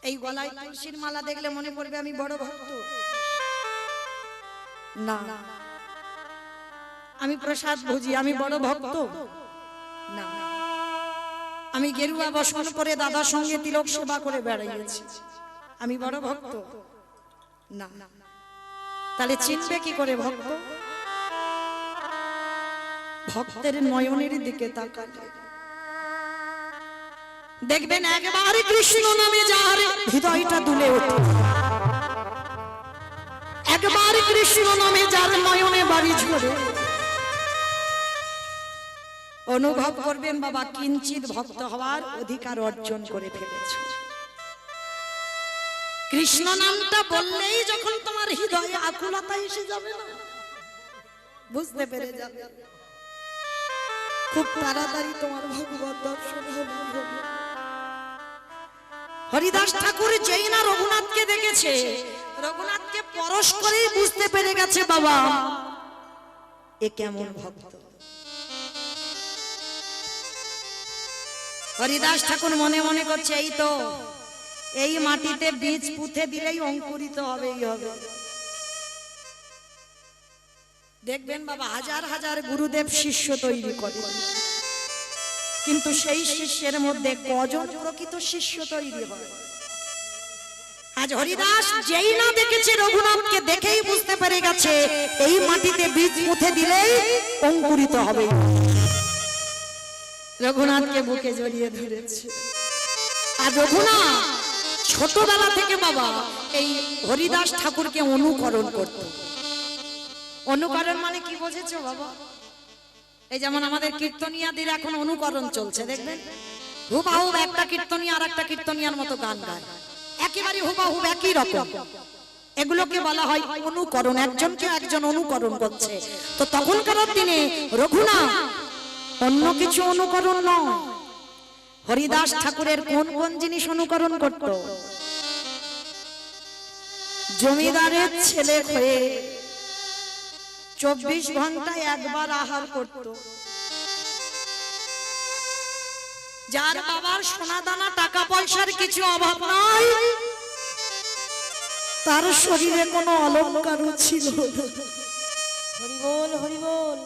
এই গলায় তুলসীর মালা দেখলে মনে পড়বে আমি বড় ভক্ত না, আমি প্রসাদ ভুজি, আমি বড় ভক্ত না, আমি গেরুয়া বসন পরে দাদার সঙ্গে তিলক সেবা করে বেড়াইয়েছি, আমি বড় ভক্ত না। তাহলে চিনবে কি করে ভক্ত? ভক্তের নয়নের দিকে তাকালে দেখবেন একবার কৃষ্ণ নামে যার হৃদয়টা দুলে ওঠে, একবার কৃষ্ণ নামে যার নয়নে বাড়ি ঝরে, অনুভব করবেন বাবা কিঞ্চিত ভক্ত হওয়ার অধিকার অর্জন করে ফেলেছে। কৃষ্ণ নামটা বললেই যখন তোমার হৃদয়ে আকুলতা এসে যাবে না, বুঝতে পেরে যাবে খুব তাড়াতাড়ি তোমার ভগবত দর্শন হবে। হরিদাস ঠাকুর যেই না রঘুনাথকে দেখেছে, রঘুনাথকে পরশ করেই বুঝতে পেরে গেছে বাবা এ কেমন ভক্ত। হরিদাস ঠাকুর মনে মনে করছে এই তো, এই মাটিতে বীজ পুঁতে দিলেই অঙ্কুরিত হবেই হবে। দেখবেন বাবা হাজার হাজার গুরুদেব শিষ্য তৈরি করে, কিন্তু সেই শিষ্যের মধ্যে কজন প্রকৃত শিষ্য তৈরি হয়? আজ হরিদাস যেই না দেখেছে রঘুনাথকে, দেখেই বুঝতে পেরে গেছে এই মাটিতে বীজ পুঁতে দিলেই অঙ্কুরিত হবে। রঘুনাথকে বুকে জড়িয়ে ধরেছে। আর রঘুনাথ ছোটবেলা থেকে বাবা এই হরিদাস ঠাকুরকে অনুকরণ করত। অনুকরণ মানে কি বুঝেছো বাবা? এই যেমন আমাদের কীর্তনিয়াদের এখন অনুকরণ চলছে, দেখবেন হুবাহুব একটা কীর্তনিয়া আর একটা কীর্তনিয়ার মতো গান গায়, একেবারে হুবাহুব একই রকম, এগুলোকে বলা হয় অনুকরণ। একজনকে একজন অনুকরণ করছে। তো তখনকার দিনে রঘুনাথ অন্য কিছু অনুকরণ নয়, হরিদাস ঠাকুরের কোন কোন জিনিস অনুকরণ করত? জমিদারের ছেলে হয়ে 24 ঘন্টায় একবার আহার করত, যার বাবার সোনা দানা টাকা পয়সার কিছু অভাব নাই, তার শরীরে কোনো অলংকারও ছিল না। হরি বল হরি বল।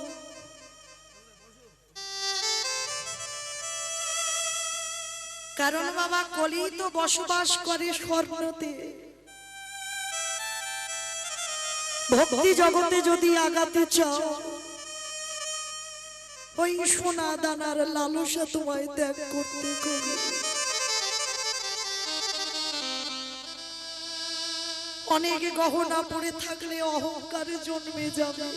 কারণ বাবা কলি তো বসবাস করে স্বর্ণতে। ভক্তি জগতে যদি আগাতে চাও, ওই সোনা দানার লালসা তোমায় ত্যাগ করতে হবে। অনেক গহনা পড়ে থাকলে অহংকারে জন্মে যাবে,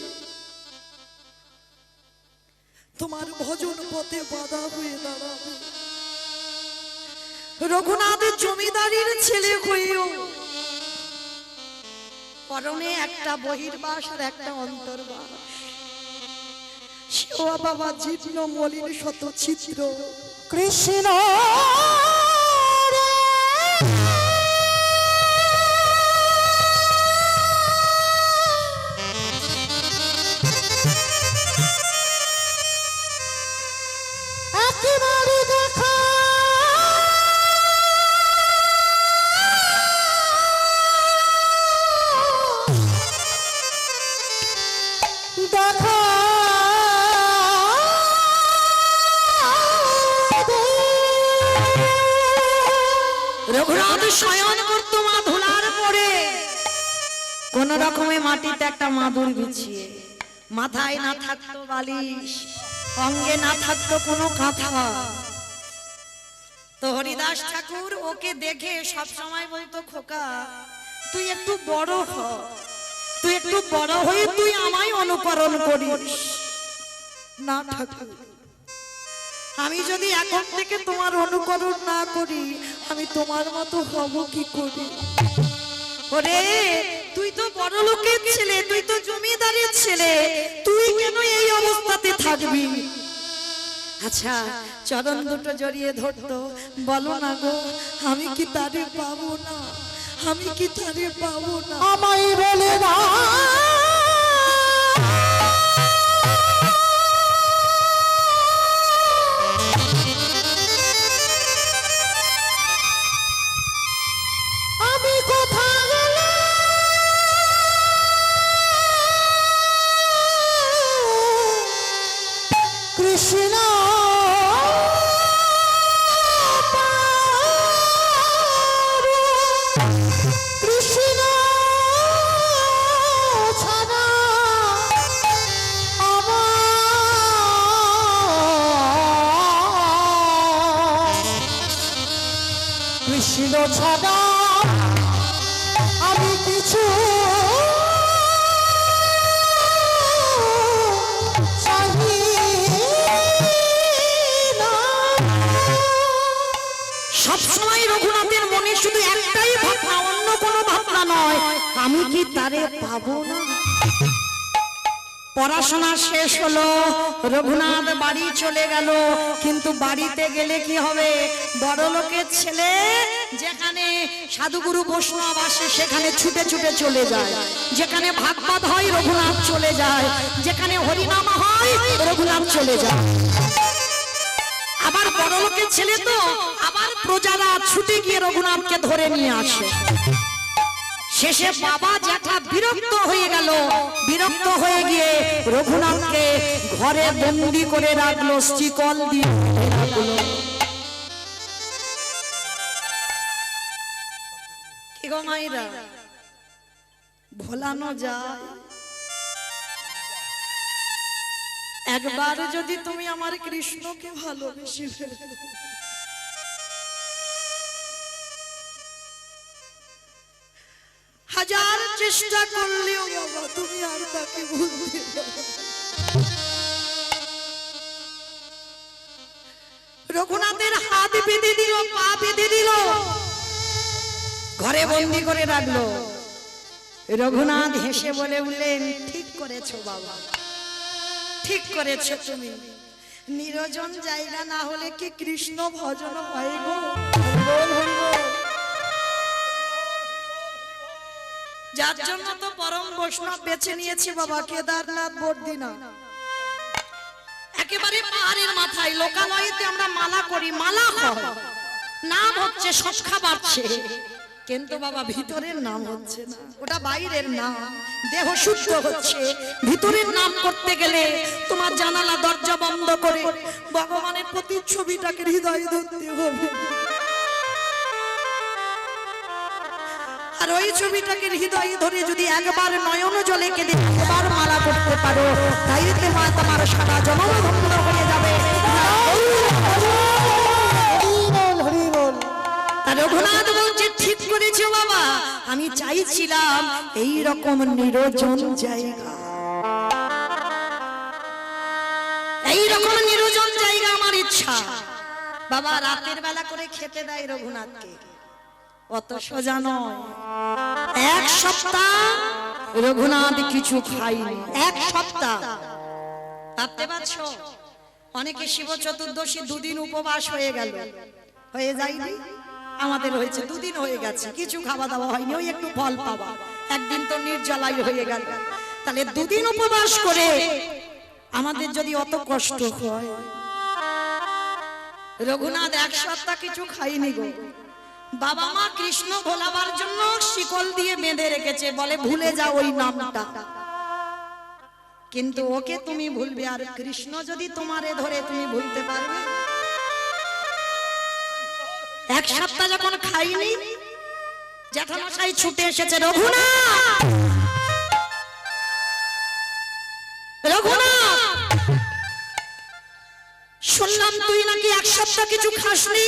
তোমার ভজন পথে বাধা হয়ে দাঁড়াবে। রঘুনাথের জমিদারির ছেলে হয়েও পরনে একটা বহির্বাস আর একটা অন্তর্বাস, সেও বাবা জীর্ণ মলিন শত চিত্র। কৃষ্ণ শয়ন করতো মা ধুলার পরে, কোন রকমে মাটিতে একটা মাদুর বিছিয়ে, মাথায় না থাকতো বালিশ, অঙ্গে না থাকতো কোনো কাঁথা। তো হরিদাস ঠাকুর ওকে দেখে সব সময় বলতো, খোকা তুই একটু বড় হ, তুই একটু বড় হয়ে তুই আমায় অনুকরণ করিস। না ঠাকুর, আমি যদি এখন থেকে তোমার অনুকরণ না করি, আমি তোমার মতো হব কি করি? ওরে তুই তো বড় লোকের ছেলে, তুই তো জমিদারের ছেলে, তুই কেন এই অবস্থাতে থাকবি? আচ্ছা চরণ দুটো জড়িয়ে ধরতো, বলো না গো আমি কি তারে পাবো না, আমি কি তারে পাবো না? আমায় বলে না কৃষ্ণ ছাড়া কৃষ্ণ ছাড়া আমি কিছু চাহি না। সবসময় রঘুনাথের মনে শুধু একটাই ভাবনা, অন্য কোনো ভাবনা নয়, আমি কি তারে পাবো না। পড়াশোনা শেষ হলো, রঘুনাথ বাড়ি চলে গেল, কিন্তু বাড়িতে গেলে কি হবে, বড় লোকের ছেলে যেখানে সাধুগুরু বৈষ্ণব আসে সেখানে ছুটে ছুটে চলে যায়, যেখানে ভাগবত হয় রঘুনাথ চলে যায়, যেখানে হরিনাম হয় রঘুনাথ চলে যায়। আবার বড় লোকের ছেলে তো আবার প্রজারা ছুটে গিয়ে রঘুনাথকে ধরে নিয়ে আসে। শেষে বাবা জ্যাঠা বিরক্ত হয়ে গেল, বিরক্ত হয়ে গিয়ে রঘুনাথকে ঘরে বন্দি করে রাখলো, শিকল দিয়ে রাখলো। কি গো মাইরা, ভোলানো যায়? একবার যদি তুমি আমার কৃষ্ণকে ভালোবেসে ফেলো, হাজার চেষ্টা করলেও বাবা তুমি আর তাকে ভুলতে পারবে না। রঘুনাথের হাত বেঁধে দিল, পা বেঁধে দিল, ঘরে বন্দি করে রাখলো। রঘুনাথ হেসে বলে উঠলেন, ঠিক করেছো বাবা, ঠিক করেছো তুমি। নিরজন জায়গা না হলে কি কৃষ্ণ ভজন হয় গো? যার জন্য তো পরম বৈষ্ণব বেছে নিয়েছি বাবা, কেদারনাথ বদ্রীনাথ। একেবারে পাহাড়ের মাথায় লোকালয়েতে আমরা মালা করি, মালা হয়, নাম হচ্ছে, সংখ্যা বাড়ছে, কিন্তু বাবা ভিতরের নাম হচ্ছে না। ওটা বাইরের নাম, দেহ শুদ্ধ হচ্ছে, ভিতরের নাম করতে গেলে তোমার জানালা দরজা বন্ধ করে ভগবানের প্রতি ছবিটাকে হৃদয়ে ধরতে হবে। আর ওই ছবিটাকে হৃদয়ে ধরে যদি একবার নয়ন জলে কেঁদে একবার মালা করতে পারো, তাইতে মা তোমার সারা জন্ম ধন্য হয়ে যাবে। রঘুনাথ বলছে, ঠিক করেছো বাবা, আমি চাইছিলাম এই রকম নিরজন জায়গা, এই রকম নিরজন জায়গা আমার ইচ্ছা। বাবা রাতের বেলা করে খেতে দেয় রঘুনাথকে, অত সোজা নয়। এক সপ্তাহ রঘুনাথ কিছু খায়নি, এক সপ্তাহ। ভাবতে পারছো, অনেকে শিব চতুর্দশী দুদিন উপবাস হয়ে গেল, হয়ে যায়নি? আমাদের হয়েছে দুদিন হয়ে গেছে, কিছু খাওয়া দাওয়া হয়নি, ওই একটু ফল পাওয়া, একদিন তো নির্জলাই হয়ে গেল। তাহলে দুদিন উপবাস করে আমাদের যদি অত কষ্ট হয়, রঘুনাথ এক সপ্তাহ কিছু খাইনি গো। বাবা মা কৃষ্ণ ভোলাবার জন্য শিকল দিয়ে বেঁধে রেখেছে, বলে ভুলে যাও ওই নামটা, কিন্তু ওকে তুমি ভুলবে, আর কৃষ্ণ যদি তোমারে ধরে তুমি ভুলতে পারবে? এক সপ্তাহ যখন খাইনি, জ্যাঠামশাই ছুটে এসেছে, রঘুনাথ, রঘুনাথ, শুনলাম তুই নাকি এক সপ্তাহ কিছু খাসনি।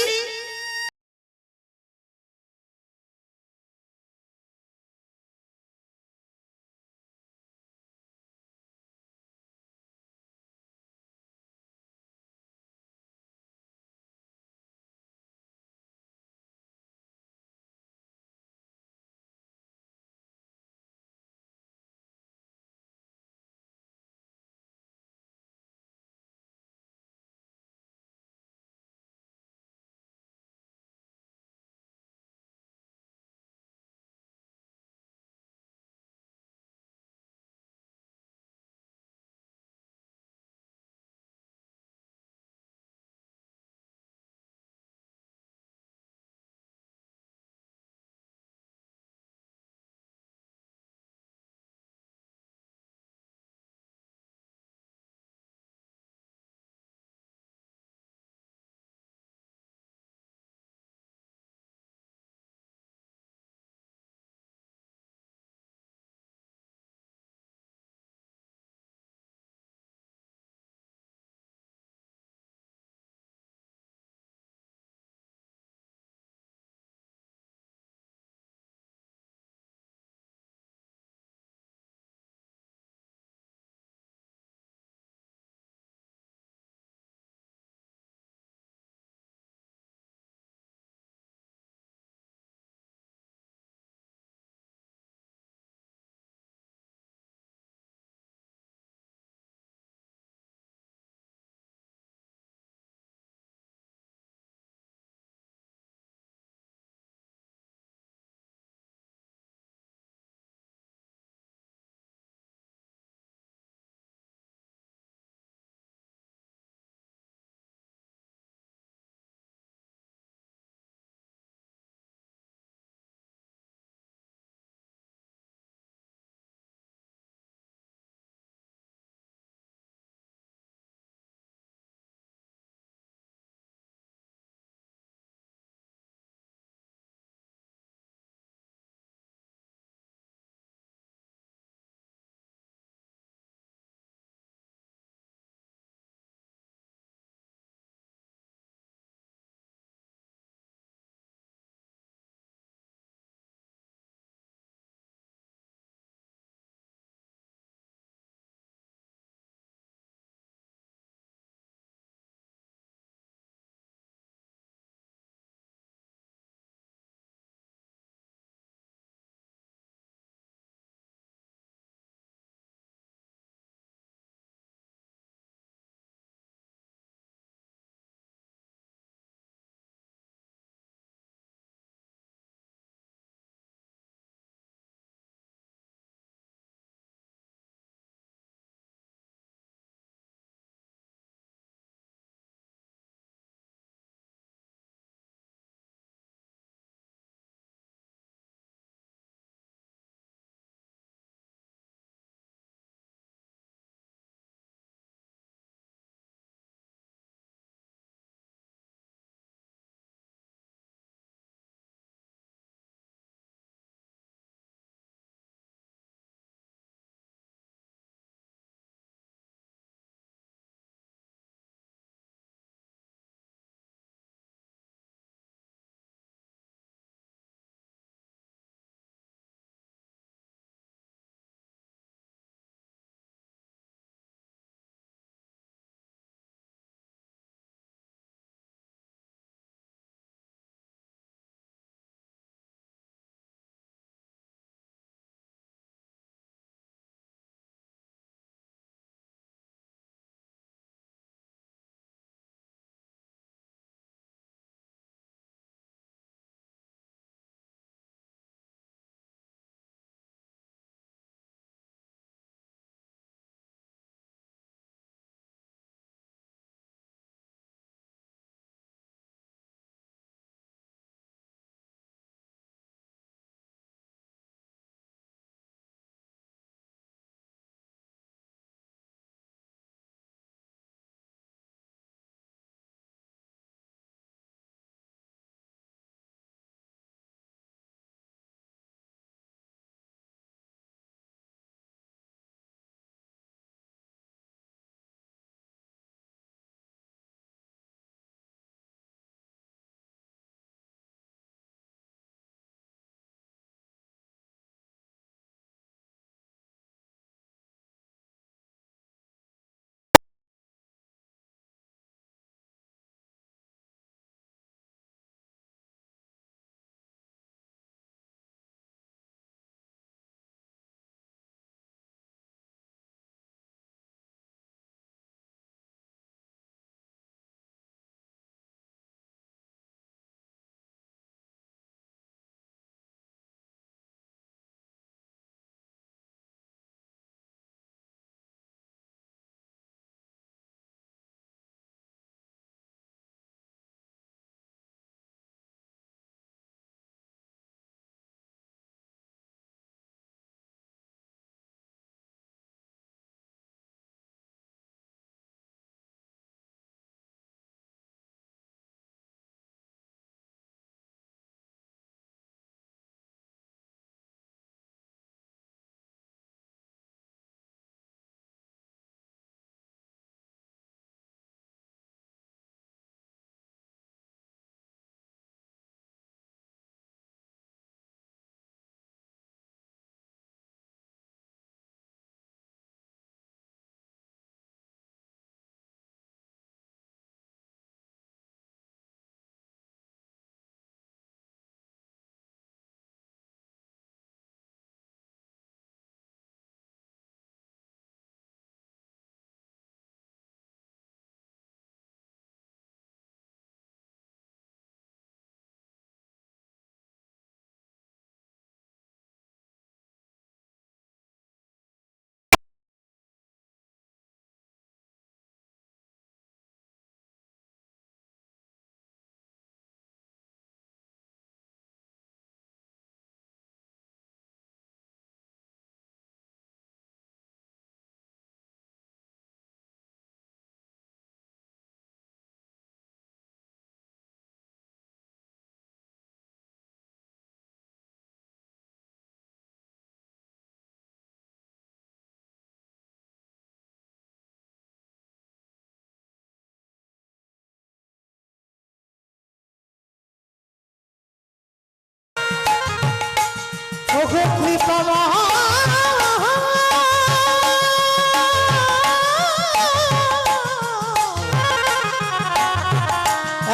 প্রমাণ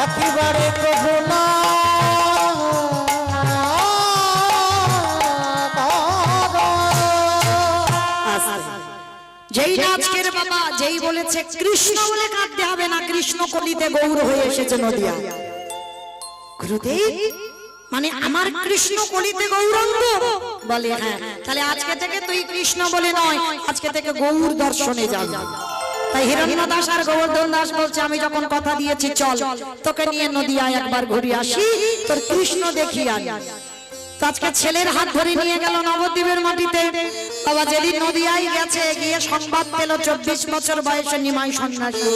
একেবারে প্রভু না যেই আজকের বাবা যেই বলেছে কৃষ্ণ বলে কাঁদতে হবে না, কৃষ্ণ কলিতে গৌর হয়ে এসেছে নদিয়া। গুরুদেব মানে আমার কৃষ্ণ কলিতে গৌরাঙ্গ বলে, হ্যাঁ তাহলে আজকে থেকে তুই কৃষ্ণ বলে নয়, আজকে থেকে গৌর দর্শনে যাবি। তাই হিরণ্য দাস আর গোবর্ধন দাস বলছে আমি যখন কথা দিয়েছি চল তোকে নিয়ে নদিয়ায় একবার ঘুরে আসি, তোর কৃষ্ণ দেখি আনি। আজকে ছেলের হাত ধরে নিয়ে গেল নবদ্বীপের মাটিতে। বাবা যেদিন নদিয়ায় গেছে গিয়ে সংবাদ পেল 24 বছর বয়সে নিমাই সন্ন্যাসী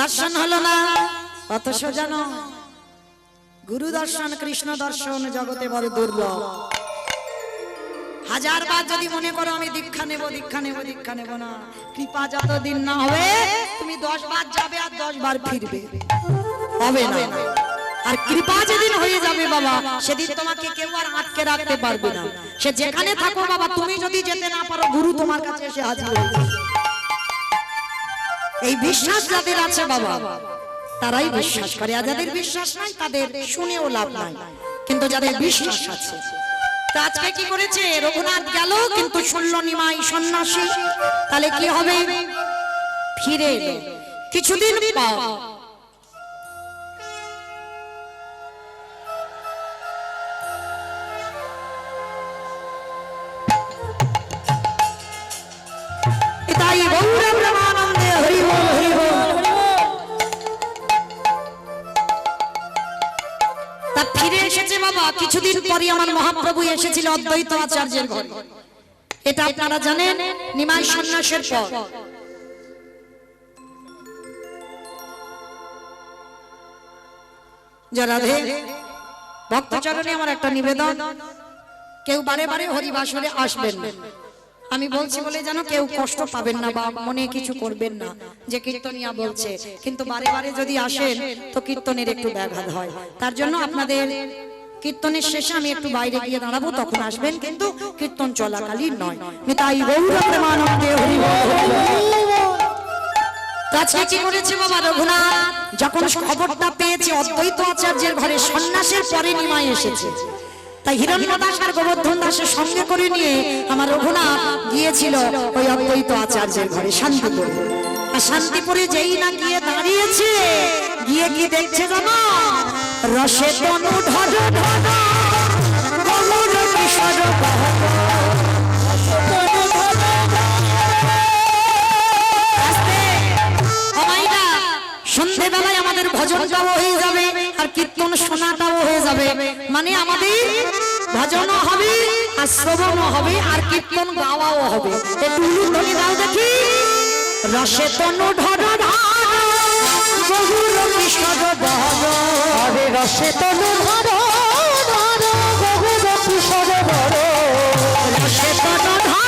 দর্শন হলো না। অত সোজা নয়, গুরু দর্শন কৃষ্ণ দর্শন জগতে বড় দুর্লভ। হাজার বার যদি মনে করো আমি দীক্ষা নেব দীক্ষা নেব দীক্ষা নেব না, কৃপা যতদিন না হবে তুমি 10 বার যাবে আর 10 বার ফিরবে, হবে না। আর কৃপা যেদিন হয়ে যাবে বাবা সেদিন তোমাকে কেউ আর আটকে রাখতে পারবে না। সে যেখানে থাকো বাবা, তুমি যদি যেতে না পারো গুরু তোমার কাছে এসে হাজির হবে। এই বিশ্বাস যাদের আছে বাবা তারাই বিশ্বাস করে, আর যাদের বিশ্বাস নাই তাদের শুনেও লাভ নাই। কিন্তু যাদের বিশ্বাস আছে, তো আজকে কি করেছে রঘুনাথ গেল কিন্তু শুনল নিমাই সন্ন্যাসী, তাহলে কি হবে? ফিরে এলো কিছুদিন পর। তাই গৌর ব্রহ্মানন্দে হরি বল হরি বল। তা ফিরে এসেছে বাবা কিছুদিন পরে। আমার মহাপ্রভু এসেছিল অদ্বৈত আচার্যের ঘরে, এটা আপনারা জানেন নিমাই সন্ন্যাসের পর। রাধে ভক্তচরণে আমার একটা নিবেদন, কেউ বারে বারে হরিবাসরে আসবেন না। আমি বলছি বলে যেন কেউ কষ্ট পাবেন না বা মনে কিছু করবেন না যে কীর্তনিয়া বলছে, কিন্তু বারে বারে যদি আসেন তো কীর্তনের একটু ব্যাঘাত হয়। তার জন্য আপনাদের কীর্তনের শেষে আমি একটু বাইরে গিয়ে দাঁড়াবো, তখন আসবেন, কিন্তু কীর্তন চলাকালীন নয়। তাই গৌর প্রেমানন্দে হরি বল। আজকে কি করেছে বাবা রঘুনাথ যখন খবরটা পেয়েছে অদ্বৈত আচার্যের ঘরে সন্ন্যাসের পরে নিমাই এসেছে, তাই হিরণ্য দাস আর গোবর্ধন দাসের সঙ্গে করে নিয়ে আমার রঘুনাথ গিয়েছিল ওই অদ্বৈত আচার্যের ঘরে শান্তিপুরে। আর শান্তিপুরে যেই না গিয়ে দাঁড়িয়েছে, গিয়ে কি দেখছে জানো? রসে তনু ঢর ঢর গৌর কিশোর সন্ধ্যেবেলায় আমাদের ভজনটাও হয়ে যাবে আর কীর্তন শোনাটাও হয়ে যাবে, মানে আমাদের ভজনও হবে আর শ্রবণও হবে আর কীর্তন গাওয়াও হবে। একটু উলুধ্বনি দাও দেখি। রসে তনু ঢর ঢর গৌর কিশোর বর, আরে রসে তনু ঢর ঢর গৌর কিশোর বর, রসে তনু ঢর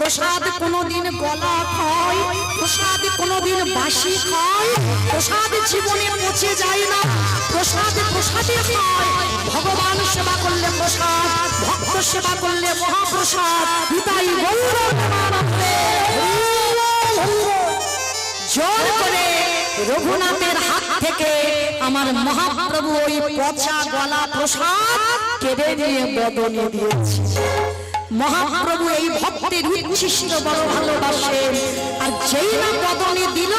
প্রসাদ কোনোদিন গলা খায়, প্রসাদ কোনোদিন বাসি খায়, প্রসাদ জীবনে পচে যায় না, প্রসাদ প্রসাদে খায়। ভগবান সেবা করলে প্রসাদ, ভক্ত সেবা করলে মহাপ্রসাদ। নিতাই গৌর প্রেমানন্দে। জোর করে রঘুনাথের হাত থেকে আমার মহাপ্রভু ওই পচা গলা প্রসাদ কেড়ে নিয়ে বদনে দিয়েছে। মহাপ্রভু এই ভক্তের উচ্ছিষ্ট বড় ভালোবাসেন। আর যেই না বদনে দিল,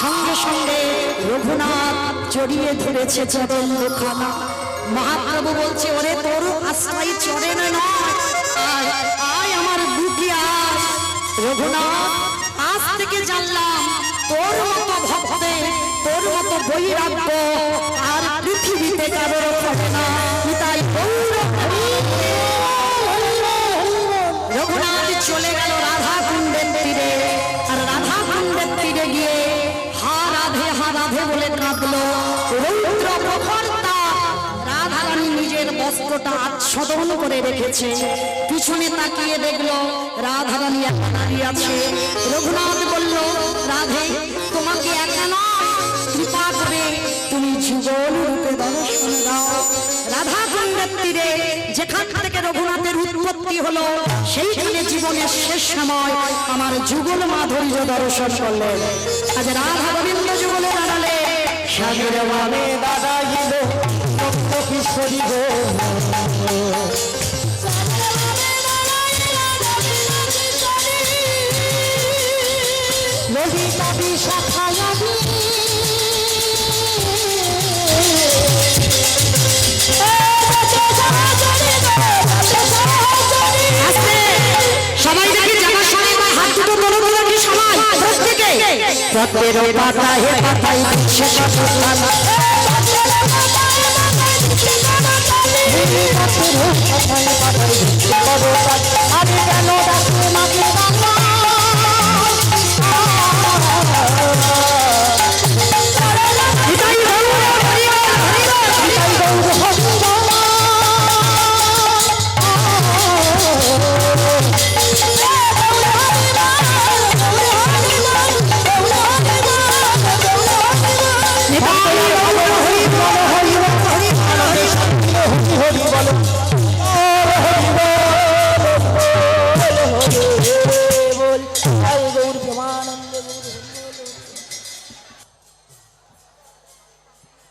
সঙ্গে সঙ্গে রঘুনাথ জড়িয়ে ধরেছে চরণ দুখানা। মহাপ্রভু বলছে, ওরে তোর আশ্রয় চরণ নয়, আয় আয় আমার বুকে আয়। রঘুনাথ, আজ থেকে জানলাম তোর মতো ভক্তে, তোর মতো বৈরাগ্য আর পৃথিবীতে কারোর হবে না। তাই রঘুনাথ চলে গেল রাধা কুণ্ডের তীরে। আর রাধা কুণ্ডের তীরে গিয়ে হা রাধে বলে কাঁদলো। রৌদ্র প্রখরতা, রাধা রানী নিজের বস্ত্রটা আচ্ছাদন করে রেখেছে। পিছনে তাকিয়ে দেখলো রাধা রানী একা দাঁড়িয়ে আছে। রঘুনাথ বলল, রাধে তোমাকে একা নয়, কৃপা করে তুমি যুগল রূপে দর্শন দাও। রাধা কুণ্ডের তীরে যেখান থেকে রঘুনাথের উৎপত্তি হলো, সেইখানে জীবনের শেষ সময় আমার যুগল মাধুর্য দর্শন করলেন। আজ রাধা গোবিন্দ যুগলে দাঁড়ালে স্বামীর মানে দাদা গিল কিশোরী গো, ললিতা বিশাখায়া সবাই দেখি যাবার সময় আমার হাত দুটো তোলো তোলো কি সবাই প্রত্যেকে পথের পাতায় পাতায় দিচ্ছে কতখানা, পথের পাতায় পাতায় দিচ্ছে কতখানা। আমি কেন ডাকি মাকে